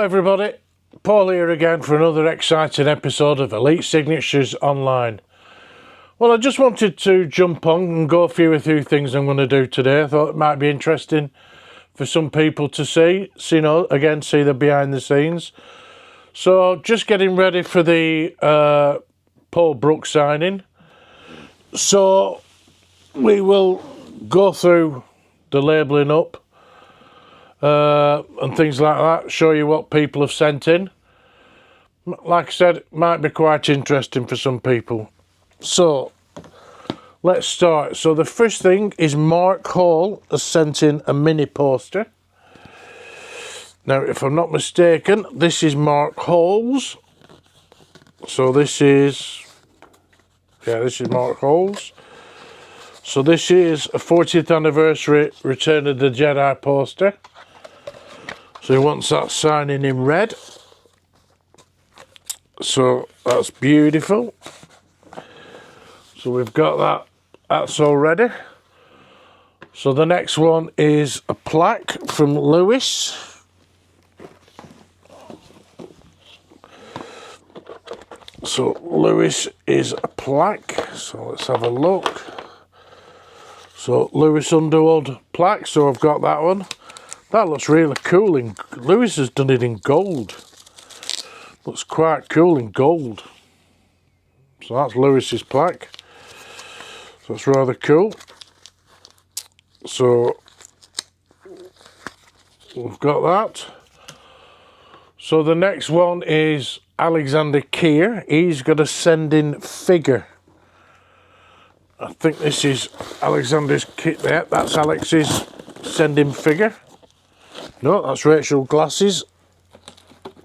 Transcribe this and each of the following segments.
Hello everybody, Paul here again for another exciting episode of Elite Signatures Online. Well, I just wanted to jump on and go through a few things I'm going to do today. I thought it might be interesting for some people to see the behind the scenes. So just getting ready for the Paul Brooke signing. So we will go through the labelling up and things like that, show you what people have sent in. Like I said, it might be quite interesting for some people. So let's start. So the first thing is Mark Hall has sent in a mini poster. Now, if I'm not mistaken, this is Mark Hall's. So this is Mark Hall's. So this is a 40th anniversary Return of the Jedi poster. So he wants that signing in red. So that's beautiful. So we've got that. That's all ready. So the next one is a plaque from Lewis. So Lewis is a plaque. So let's have a look. So Lewis Underwood plaque. So I've got that one. That looks really cool. Lewis has done it in gold. Looks quite cool in gold. So that's Lewis's plaque. So it's rather cool. So we've got that. So the next one is Alexander Keir. He's got a send-in figure. I think this is Alexander's kit there. That's Alex's send-in figure. No, that's Rachel Glass's.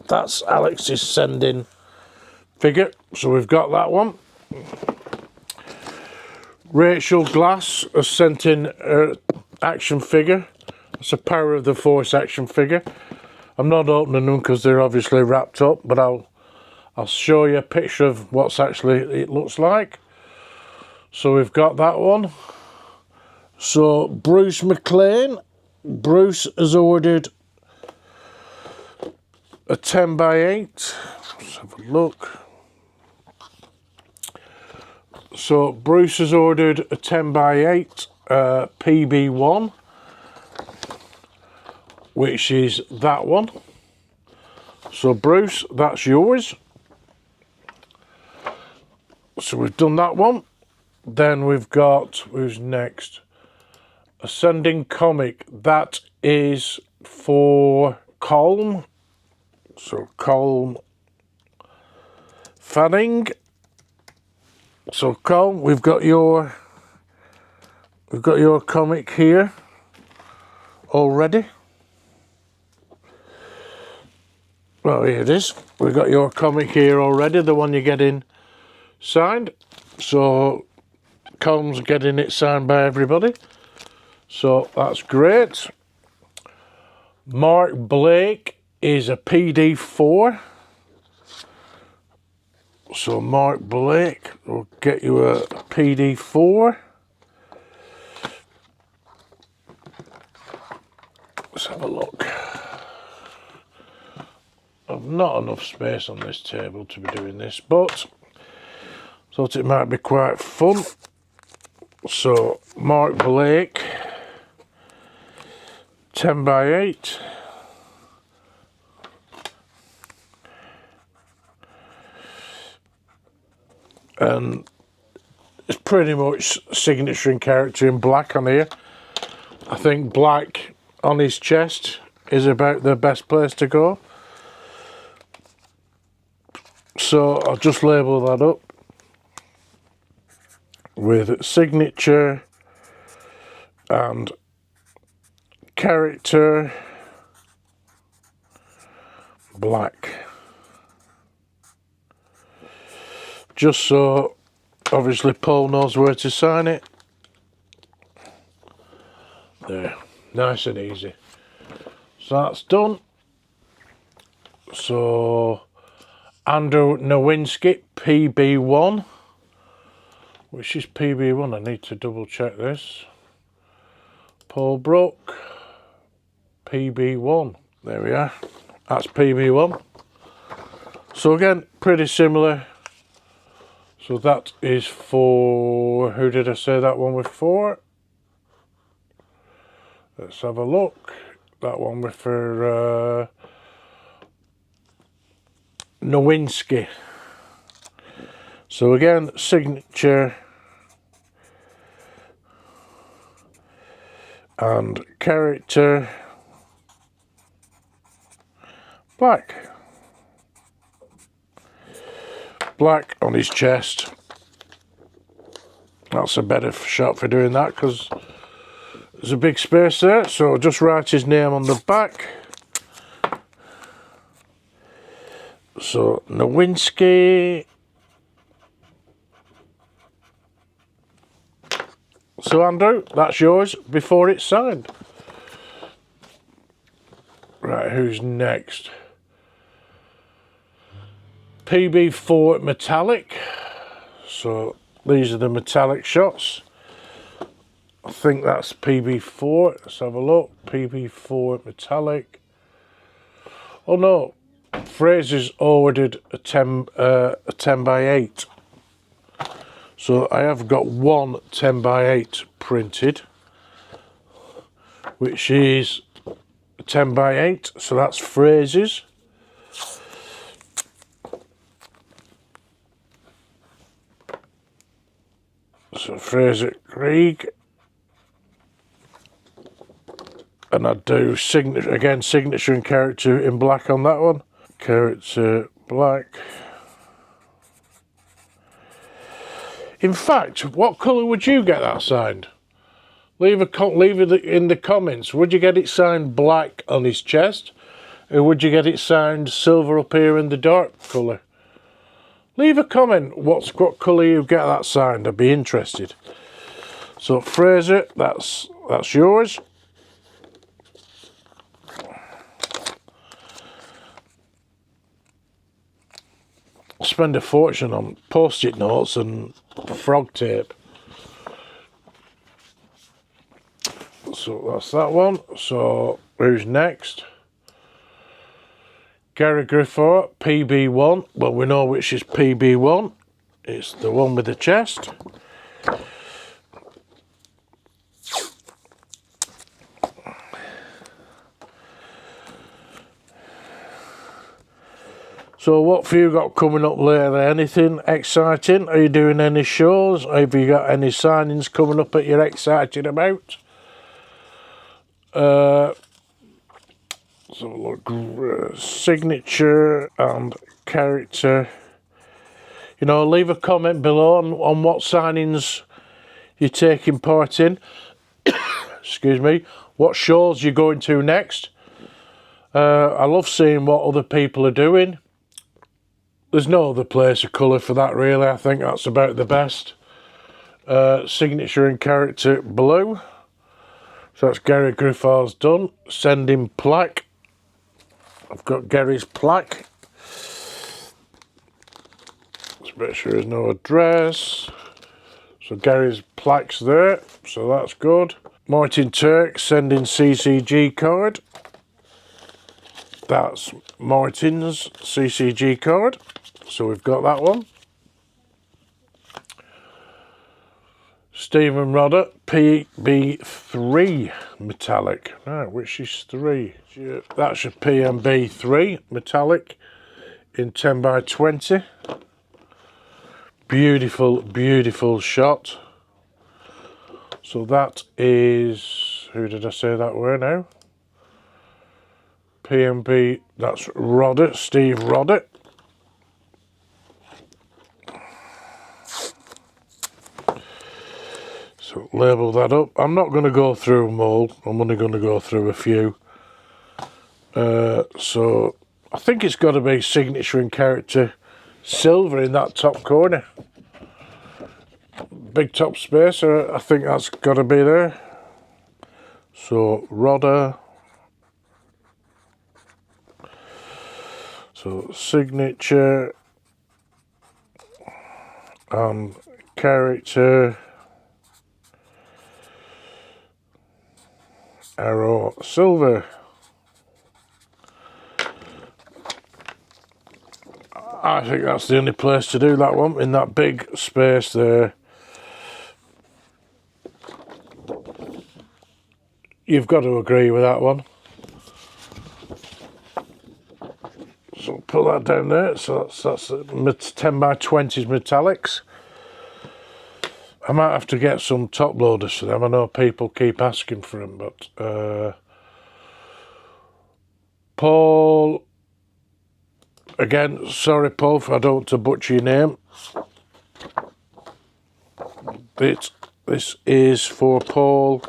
That's Alex's send-in figure. So we've got that one. Rachel Glass has sent in her action figure. It's a Power of the Force action figure. I'm not opening them because they're obviously wrapped up, but I'll show you a picture of what's actually it looks like. So we've got that one. So Bruce McLean. Bruce has ordered a 10x8. Let's have a look. So Bruce has ordered a 10x8 PB1, which is that one. So Bruce, that's yours. So we've done that one. Then we've got, who's next? Ascending Comic. That is for Colm. So Colm Fanning. So Colm, we've got your comic here already. Well, here it is. We've got your comic here already, the one you're getting signed. So Colm's getting it signed by everybody. So that's great. Mark Blake is a PD4. So Mark Blake will get you a PD4. Let's have a look. I've not enough space on this table to be doing this, but thought it might be quite fun. So Mark Blake, 10x8. And it's pretty much signature and character in black on here. I think black on his chest is about the best place to go. So I'll just label that up with signature and character black. Just so obviously Paul knows where to sign it. There, nice and easy. So that's done. So Andrew Nowinski, PB1. Which is PB1? I need to double check this. Paul Brooke, PB1. There we are. That's PB1. So again, pretty similar. So that is for, who did I say that one was for? Let's have a look. That one was for Nowinski. So again, signature and character black. Black on his chest. That's a better shot for doing that because there's a big space there. So just write his name on the back. So Nowinski. So Andrew, that's yours before it's signed. Right, who's next? PB4 metallic. So these are the metallic shots. I think that's PB4. Let's have a look. PB4 metallic. Oh no, Fraser's ordered a 10 by 8. So I have got one 10 by 8 printed, which is a 10 by 8. So that's Fraser's. So Fraser Krieg, and I do signature again, signature and character in black on that one. Character black. In fact, what colour would you get that signed? Leave it in the comments. Would you get it signed black on his chest, or would you get it signed silver up here in the dark colour? Leave a comment what colour you get that signed. I'd be interested. So Fraser, that's yours. Spend a fortune on post-it notes and frog tape. So that's that one. So who's next? Gary Griffith, PB1. Well, we know which is PB1. It's the one with the chest. So what have you got coming up later? Anything exciting? Are you doing any shows? Have you got any signings coming up that you're excited about? So look, signature and character. You know, leave a comment below on what signings you're taking part in. Excuse me. What shows you're going to next. I love seeing what other people are doing. There's no other place of colour for that really. I think that's about the best. Signature and character blue. So that's Gary Griffith's done. Send him plaque. I've got Gary's plaque. Let's make sure there's no address. So Gary's plaque's there. So that's good. Martin Turk sending CCG card. That's Martin's CCG card. So we've got that one. Stephen Rodder, PB3 metallic. Right, which is 3? That's your PMB3 metallic in 10 by 20. Beautiful, beautiful shot. So that is, who did I say that were now? PMB, that's Rodder, Steve Rodder. So label that up. I'm not going to go through them all. I'm only going to go through a few. So I think it's got to be signature and character silver in that top corner. Big top space. I think that's got to be there. So Rodder. So signature and character. Arrow silver. I think that's the only place to do that one, in that big space there. You've got to agree with that one. So put that down there. So that's 10 by 20s metallics. I might have to get some top loaders for them. I know people keep asking for them, but Paul, again, sorry Paul if I don't want to butcher your name. This is for Paul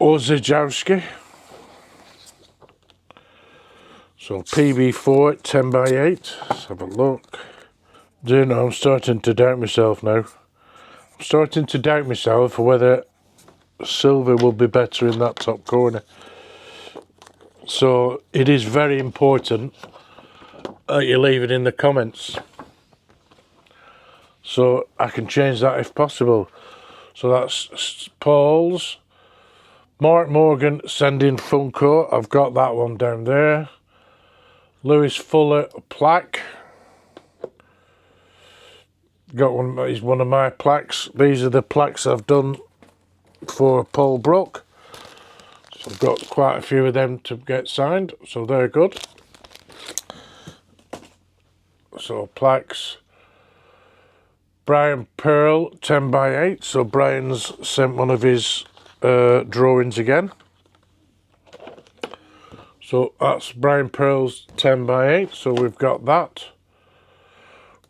Ozajowski. So PB4 10 by 8. Let's have a look. Do you know, I'm starting to doubt myself now. I'm starting to doubt myself for whether silver will be better in that top corner. So it is very important that you leave it in the comments, so I can change that if possible. So that's Paul's. Mark Morgan sending Funko. I've got that one down there. Lewis Fuller plaque. Got one. Is one of my plaques. These are the plaques I've done for Paul Brooke. So I've got quite a few of them to get signed, so they're good. So plaques. Brian Pearl 10 by 8. So Brian's sent one of his drawings again. So that's Brian Pearl's 10 by 8. So we've got that.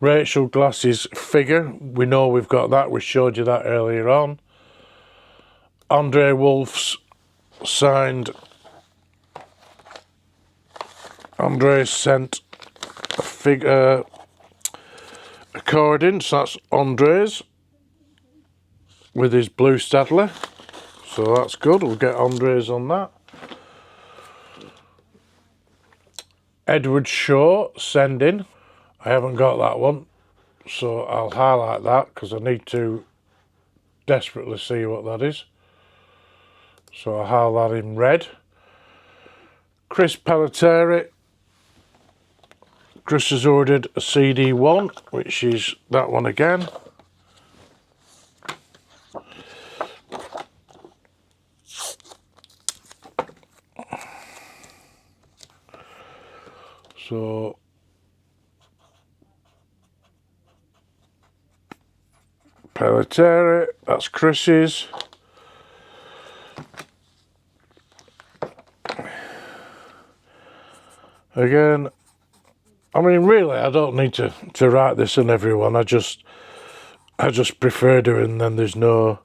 Rachel Glass's figure. We know we've got that. We showed you that earlier on. Andre Wolf's signed. Andre sent a figure, a card in. So that's Andre's with his blue Stadler. So that's good. We'll get Andre's on that. Edward Shaw sending. I haven't got that one, so I'll highlight that because I need to desperately see what that is. So I'll highlight in red. Chris Pelletieri. Chris has ordered a CD1, which is that one again. So Pelletieri, that's Chris's. Again, I mean, really, I don't need to write this on everyone. I just prefer doing them. There's no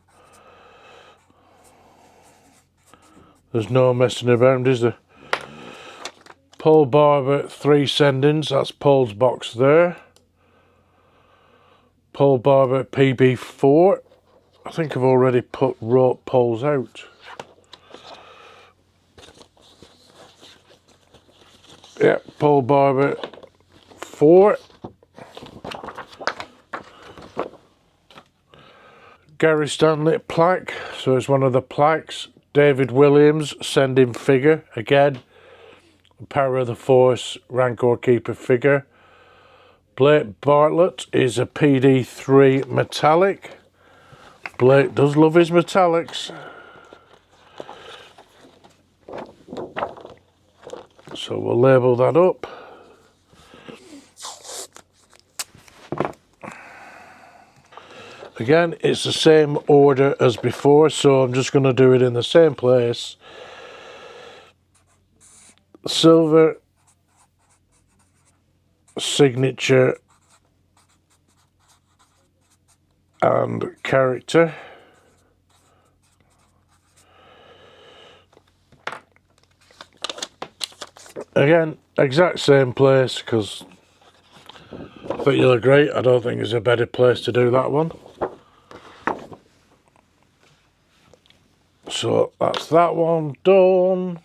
messing around, is there? Paul Barber 3 sendings. That's Paul's box there. Paul Barber PB4. I think I've already wrote Paul's out. Yeah, Paul Barber 4. Gary Stanley plaque. So it's one of the plaques. David Williams sending figure again. Power of the Force Rancor Keeper figure. Blake Bartlett is a PD3 metallic. Blake does love his metallics. So we'll label that up. Again, it's the same order as before, so I'm just going to do it in the same place. Silver, signature, and character. Again, exact same place, because I think you'll agree, I don't think there's a better place to do that one. So that's that one done.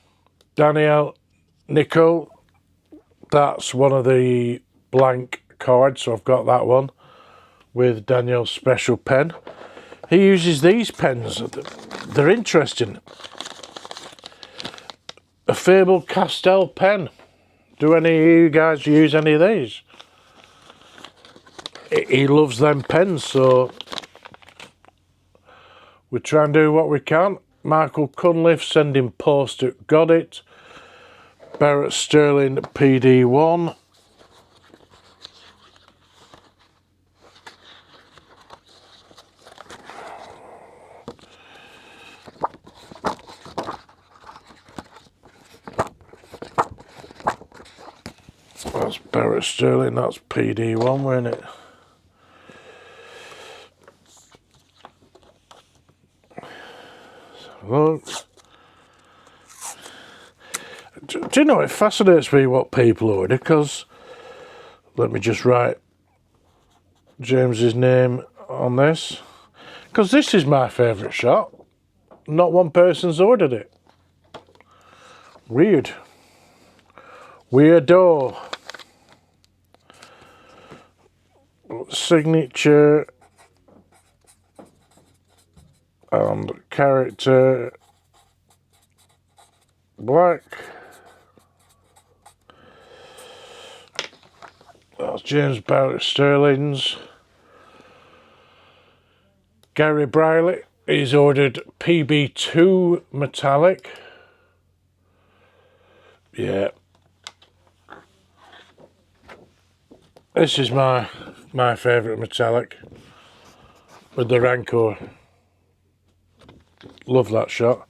Danielle Nico, that's one of the blank cards, so I've got that one with Daniel's special pen. He uses these pens, they're interesting. A Fabled Castell pen. Do any of you guys use any of these? He loves them pens, so we try and do what we can. Michael Cunliffe sending post-it, got it. Barrett Sterling PD1. That's Barrett Sterling, that's PD1, wasn't it? Look. Do you know, it fascinates me what people order, because let me just write James's name on this, because this is my favourite shot. Not one person's ordered it. Weird. Weirdo. Signature and character black. That's James Barrett Sterling's. Gary Briley, he's ordered PB2 metallic. Yeah. This is my favourite metallic with the Rancor. Love that shot.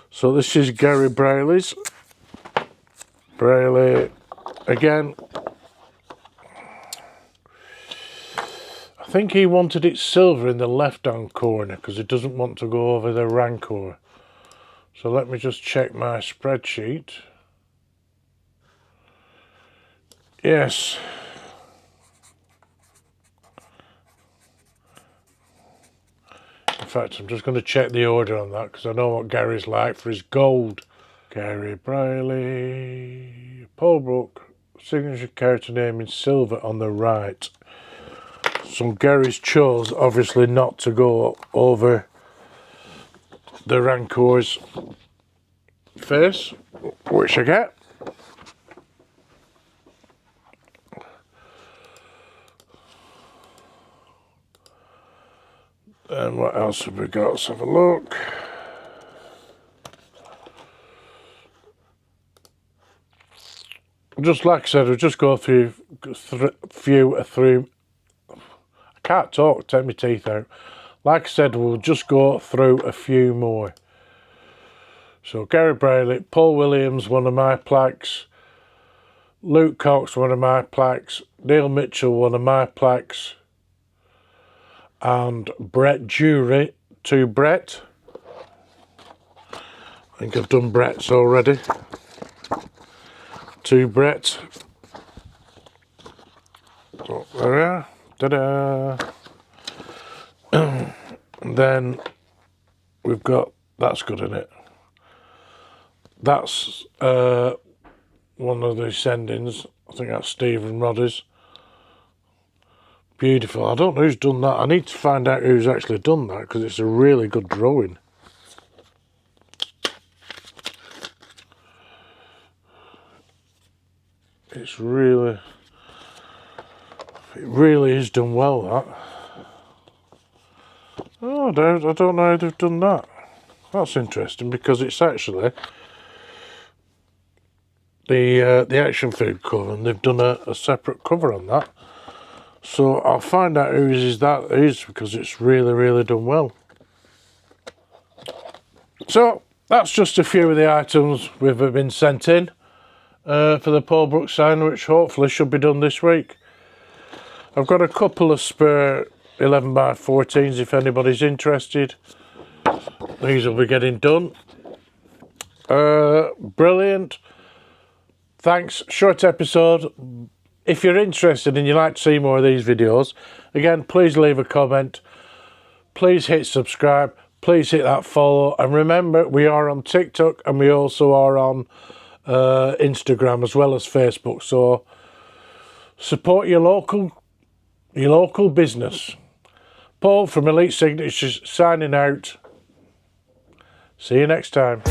So this is Gary Briley's. Briley again. I think he wanted it silver in the left hand corner because he doesn't want to go over the Rancor. So let me just check my spreadsheet. Yes. In fact, I'm just going to check the order on that because I know what Gary's like for his gold. Gary Briley, Paul Brooke, signature character name in silver on the right. So Gary's chose obviously not to go over the Rancor's face, which I get. And what else have we got? Let's have a look. Just like I said, we'll just go through I can't talk, take my teeth out. Like I said, we'll just go through a few more. So Gary Briley, Paul Williams, one of my plaques. Luke Cox, one of my plaques. Neil Mitchell, one of my plaques. And Brett Jury to Brett. I think I've done Brett's already. To Brett. So there we are. Ta-da! And then we've got, that's good, isn't it? That's one of the sendings. I think that's Stephen Roddy's. Beautiful. I don't know who's done that. I need to find out who's actually done that because it's a really good drawing. It really is done well, that. Oh, I don't know how they've done that. That's interesting because it's actually the action figure cover, and they've done a separate cover on that. So I'll find out whose that is because it's really done well. So that's just a few of the items we've been sent in for the Paul Brooke sign, which hopefully should be done this week. I've got a couple of spare 11x14s if anybody's interested. These will be getting done. Brilliant. Thanks. Short episode. If you're interested and you'd like to see more of these videos, again, please leave a comment. Please hit subscribe. Please hit that follow. And remember, we are on TikTok and we also are on Instagram as well as Facebook. So support your local business. Paul from Elite Signatures signing out. See you next time.